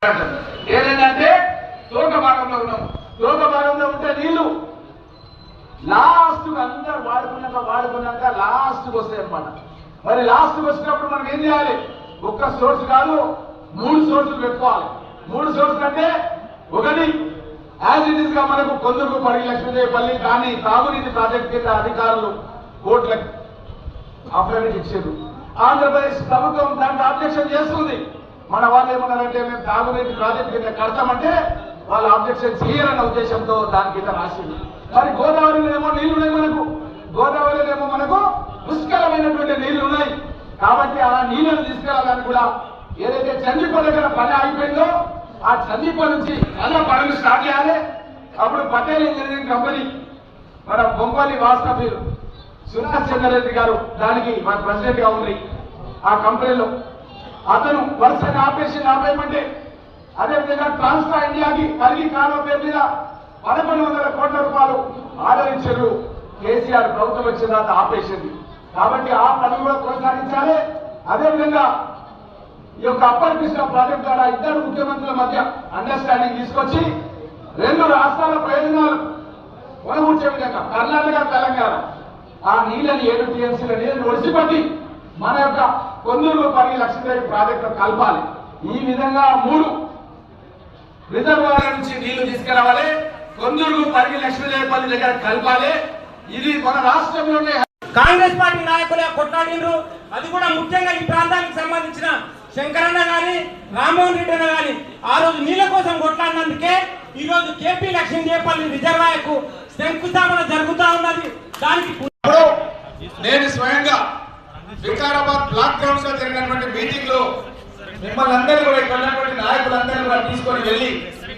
ఏంటంటే తోక భాగంలో ఉన్నాం. తోక భాగంలో ఉంటే నీళ్లు లాస్ట్ అందరు వాడుకున్నాక లాస్ట్ వస్తాయి అనమాట. మరి లాస్ట్ వచ్చినప్పుడు మనం ఏం చేయాలి? ఒక్క సోర్స్ కాదు, 3 సోర్సులు పెట్టుకోవాలి. 3 సోర్సులు అంటే ఒకటి యాజ్ ఇట్ ఈస్ గా మనకు కొందరు పరిగి లక్ష్మీదేవిపల్లి కానీ తాగునీటి ప్రాజెక్ట్ కింద అధికారులు కోట్లకు అఫిడవిట్ ఇచ్చారు. ఆంధ్రప్రదేశ్ ప్రభుత్వం దాంట్లో ఆబ్జెక్షన్ చేస్తుంది. మన వాళ్ళు ఏమన్నారంటే మేము తాగునీటి ప్రాజెక్ట్ కింద కడతామంటే వాళ్ళు ఆబ్జెక్షన్ చేయరన్న ఉద్దేశంతో దాని కింద రాసింది. మరి గోదావరిలో ఏమో నీళ్లు ఉన్నాయి, గోదావరిలో ఏమో మనకు పుష్కలమైనటువంటి నీళ్లు ఉన్నాయి. కాబట్టి ఆ నీళ్లను తీసుకెళ్లాలని కూడా ఏదైతే చంద్రిపల్లి దగ్గర పని ఆగిపోయిందో ఆ చంద్రిపల్లి నుంచి మళ్ళా పనులు స్టార్ట్ చేయాలి. అప్పుడు పటేల్ ఇంజనీరింగ్ కంపెనీ మన బొంపల్లి వాస్తవ్యులు సునాథ్ చంద్రరెడ్డి గారు దానికి మన ప్రెసిడెంట్ గా ఉంది. ఆ కంపెనీలో అతను వరుసగా ఆపేయమంటే అదేవిధంగా ట్రాన్స్ఫర్ ఇండియాకి పరిగి కాలువ పేరు మీద 1100 కోట్ల రూపాయలు ఆర్డర్ ఇచ్చారు. కేసీఆర్ ప్రభుత్వం వచ్చిన తర్వాత ఆపేసింది. కాబట్టి ఆ పనులు కూడా కొనసాగించాలి. అదేవిధంగా ఈ యొక్క అప్పర్ కృష్ణ ప్రాజెక్ట్ ద్వారా ఇద్దరు ముఖ్యమంత్రుల మధ్య అండర్స్టాండింగ్ తీసుకొచ్చి 2 రాష్ట్రాల ప్రయోజనాలు కొనగూర్చే విధంగా కర్ణాటక తెలంగాణ ఆ నీళ్ళని 7 టీఎంసీల నీళ్ళని ఒడిసిపట్టి మన యొక్క కొందరు పరిగి లక్ష్మీదేవి ప్రాజెక్టు కలపాలి. ఈ విధంగా 3 రిజర్వాయర్ల నుంచి నీళ్లు తీసుకురావాలి. కొందరు పరిగి లక్ష్మీదేవిపల్లి దగ్గర కలపాలి. ఇది మన రాష్ట్రంలోనే కాంగ్రెస్ పార్టీ నాయకులే కొట్లాడినరు. అది కూడా ముఖ్యంగా ఈ ప్రాంతానికి సంబంధించిన శంకరన్న గాని రామ్మోహన్ రెడ్డి అన్న గాని ఆ రోజు నీళ్ల కోసం కొట్లాడినందుకే ఈ రోజు కేపీ లక్ష్మీదేవిపల్లి రిజర్వాయర్ కు శంకుస్థాపన జరుగుతా ఉన్నది. దానికి నేను స్వయంగా వికారాబాద్ బ్లాక్ గ్రౌండ్స్ లో జరిగినటువంటి మీటింగ్ లో మిమ్మల్ని అందరూ కూడా ఇక్కడ ఉన్నటువంటి నాయకులందరూ కూడా తీసుకొని వెళ్ళి